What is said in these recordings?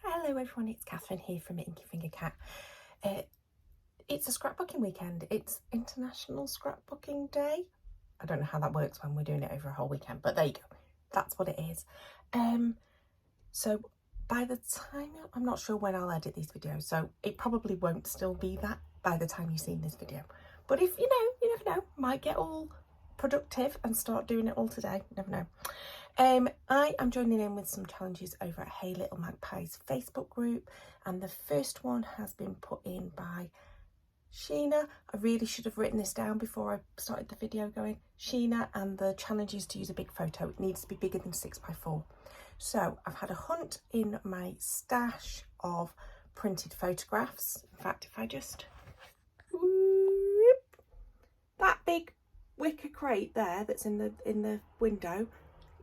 Hello everyone, it's Catherine here from Inky Finger Cat. It's a scrapbooking weekend. It's International Scrapbooking Day. I don't know how that works when we're doing it over a whole weekend, but there you go. That's what it is. So by the time, I'm not sure when I'll edit these videos, so it probably won't still be that by the time you've seen this video. But if you know, you never know, might get all productive and start doing it all today. You never know. I am joining in with some challenges over at Hey Little Magpie's Facebook group, and the first one has been put in by Sheena. I really should have written this down before I started the video going. Sheena, and the challenge is to use a big photo. It needs to be bigger than 6x4. So I've had a hunt in my stash of printed photographs. In fact, if I just whoop, that big wicker crate there that's in the window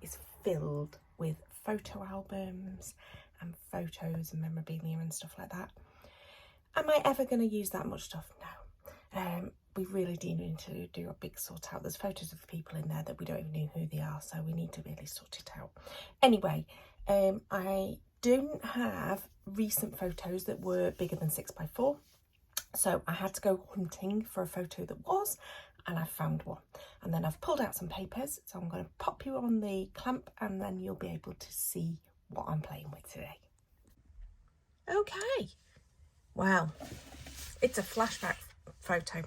is filled with photo albums and photos and memorabilia and stuff like that. Am I ever going to use that much stuff? No. We really do need to do a big sort out. There's photos of people in there that we don't even know who they are, so we need to really sort it out. Anyway, I didn't have recent photos that were bigger than 6x4, so I had to go hunting for a photo that was, and I found one. And then I've pulled out some papers, so I'm going to pop you on the clamp and then you'll be able to see what I'm playing with today. Okay, well, it's a flashback photo.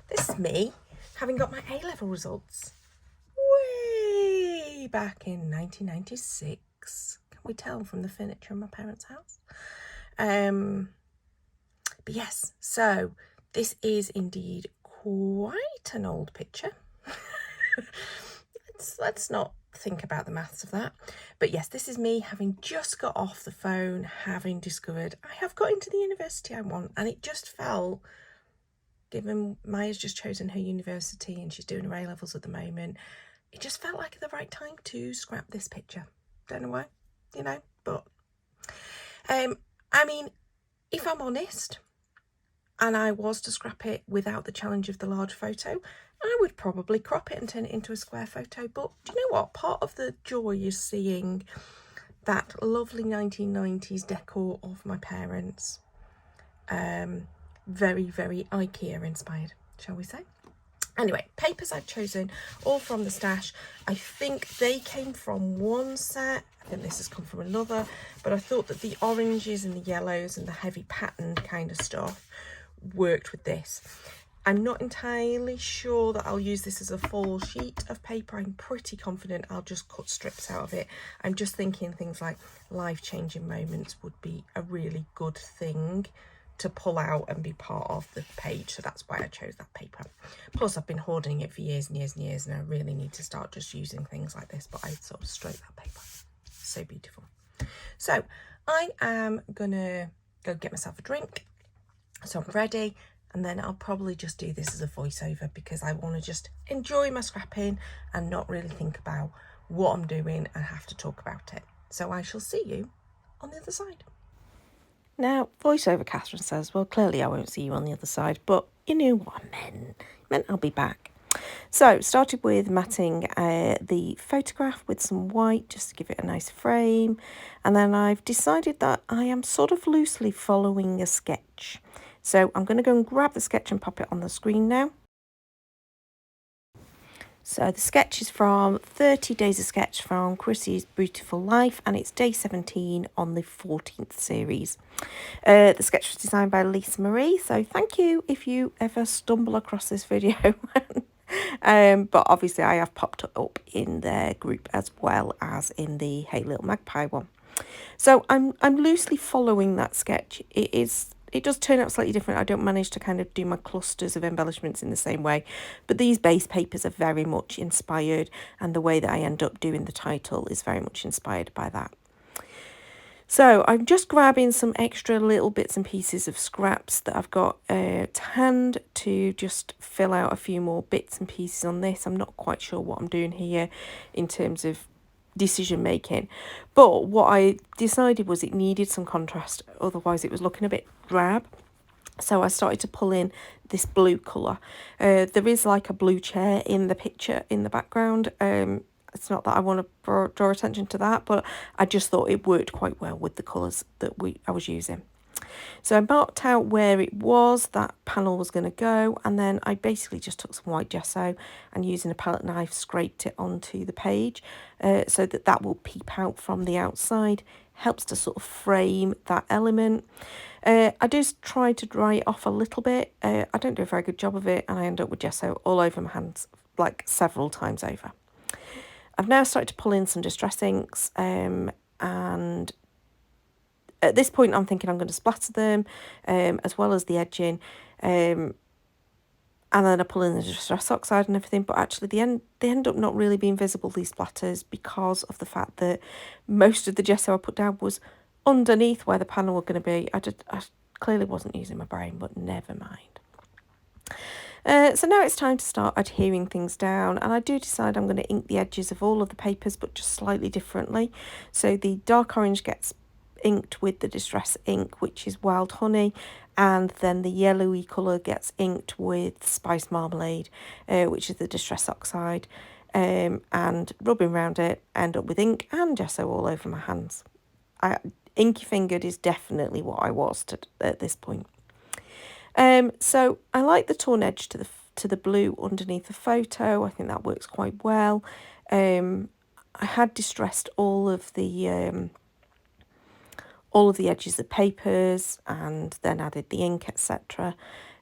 This is me having got my A-level results way back in 1996. Can we tell from the furniture in my parents' house? But yes, so this is indeed quite an old picture. let's not think about the maths of that. But yes, this is me having just got off the phone, having discovered I have got into the university I want, and it just felt, given Maya's just chosen her university and she's doing her A-levels at the moment, it just felt like the right time to scrap this picture. Don't know why, you know, but I mean, if I'm honest, and I was to scrap it without the challenge of the large photo, I would probably crop it and turn it into a square photo. But do you know what? Part of the joy is seeing that lovely 1990s decor of my parents. Very, very IKEA inspired, shall we say. Anyway, papers I've chosen, all from the stash. I think they came from one set. I think this has come from another. But I thought that the oranges and the yellows and the heavy patterned kind of stuff worked with this. I'm not entirely sure that I'll use this as a full sheet of paper. I'm pretty confident I'll just cut strips out of it. I'm just thinking things like life-changing moments would be a really good thing to pull out and be part of the page, so that's why I chose that paper. Plus I've been hoarding it for years and years and years, and I really need to start just using things like this, but I sort of straight that paper. So beautiful. So I am gonna go get myself a drink, so I'm ready, and then I'll probably just do this as a voiceover because I want to just enjoy my scrapping and not really think about what I'm doing and have to talk about it. So I shall see you on the other side. Now, voiceover Catherine says, well, clearly I won't see you on the other side, but you knew what I meant I'll be back. So, started with matting the photograph with some white, just to give it a nice frame. And then I've decided that I am sort of loosely following a sketch. So, I'm going to go and grab the sketch and pop it on the screen now. So the sketch is from 30 Days of Sketch from Chrissy's Beautiful Life, and it's day 17 on the 14th series. The sketch was designed by Lisa Marie, so thank you if you ever stumble across this video. But obviously I have popped it up in their group as well as in the Hey Little Magpie one. So I'm loosely following that sketch. It does turn out slightly different. I don't manage to kind of do my clusters of embellishments in the same way, but these base papers are very much inspired, and the way that I end up doing the title is very much inspired by that. So I'm just grabbing some extra little bits and pieces of scraps that I've got to hand to just fill out a few more bits and pieces on this. I'm not quite sure what I'm doing here in terms of decision making, but what I decided was it needed some contrast, otherwise it was looking a bit drab. So I started to pull in this blue colour. There is like a blue chair in the picture in the background, It's not that I want to draw attention to that, but I just thought it worked quite well with the colours that I was using. So I marked out where it was that panel was going to go, and then I basically just took some white gesso and using a palette knife scraped it onto the page so that will peep out from the outside. Helps to sort of frame that element. I do try to dry it off a little bit. I don't do a very good job of it, and I end up with gesso all over my hands like several times over. I've now started to pull in some distress inks, and at this point I'm thinking I'm going to splatter them as well as the edging, and then I pull in the distress oxide and everything, but actually they end up not really being visible, these splatters, because of the fact that most of the gesso I put down was underneath where the panel were going to be. I clearly wasn't using my brain, but never mind. So now it's time to start adhering things down, and I do decide I'm going to ink the edges of all of the papers, but just slightly differently. So the dark orange gets inked with the distress ink, which is wild honey, and then the yellowy colour gets inked with spice marmalade, which is the distress oxide, and rubbing around it, end up with ink and gesso all over my hands. Inky fingered is definitely what I was at this point. So I like the torn edge to the blue underneath the photo. I think that works quite well. I had distressed all of the edges of papers and then added the ink, etc.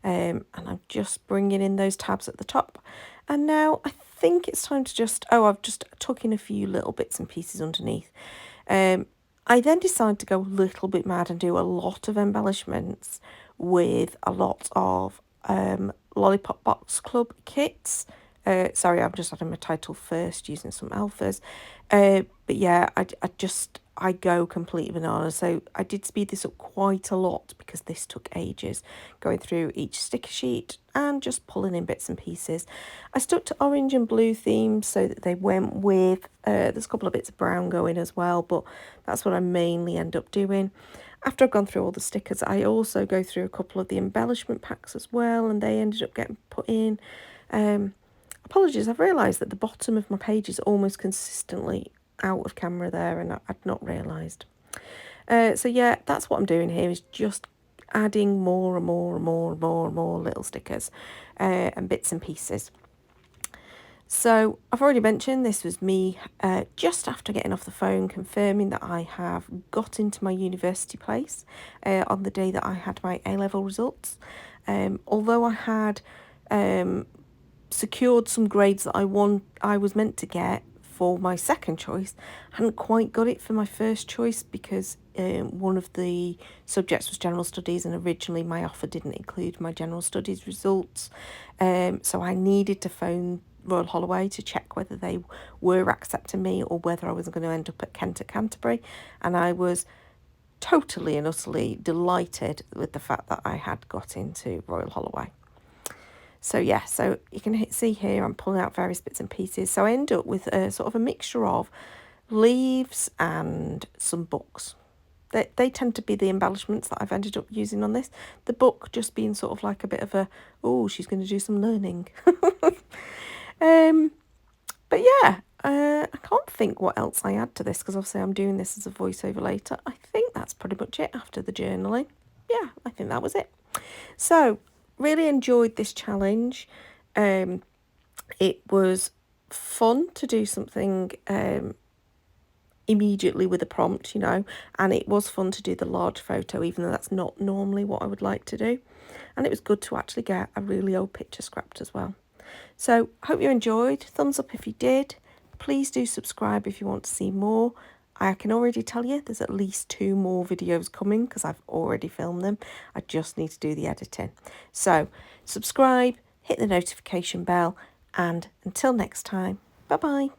And I'm just bringing in those tabs at the top. And now I think it's time to I've just tucked in a few little bits and pieces underneath. I then decided to go a little bit mad and do a lot of embellishments with a lot of Lollipop Box Club kits. Sorry, I'm just adding my title first using some alphas. But yeah, I go completely bananas. So I did speed this up quite a lot because this took ages, going through each sticker sheet and just pulling in bits and pieces. I stuck to orange and blue themes so that they went with, there's a couple of bits of brown going as well, but that's what I mainly end up doing. After I've gone through all the stickers, I also go through a couple of the embellishment packs as well, and they ended up getting put in. Apologies, I've realised that the bottom of my page is almost consistently out of camera there, and I'd not realised. So yeah, that's what I'm doing here, is just adding more and more and more and more and more little stickers and bits and pieces. So I've already mentioned this was me just after getting off the phone confirming that I have got into my university place on the day that I had my A-level results. Although I had secured some grades that I was meant to get for my second choice, I hadn't quite got it for my first choice because one of the subjects was general studies, and originally my offer didn't include my general studies results. So I needed to phone Royal Holloway to check whether they were accepting me or whether I was going to end up at Kent at Canterbury, and I was totally and utterly delighted with the fact that I had got into Royal Holloway. So yeah, so you can see here I'm pulling out various bits and pieces. So I end up with a sort of a mixture of leaves and some books. They tend to be the embellishments that I've ended up using on this. The book just being sort of like a bit of a, oh, she's going to do some learning. But yeah, I can't think what else I add to this because obviously I'm doing this as a voiceover later. I think that's pretty much it after the journaling. Yeah, I think that was it. So really enjoyed this challenge. It was fun to do something immediately with a prompt, you know, and it was fun to do the large photo, even though that's not normally what I would like to do. And it was good to actually get a really old picture scrapped as well. So hope you enjoyed. Thumbs up if you did. Please do subscribe if you want to see more. I can already tell you there's at least 2 more videos coming because I've already filmed them. I just need to do the editing. So subscribe, hit the notification bell, and until next time, bye bye.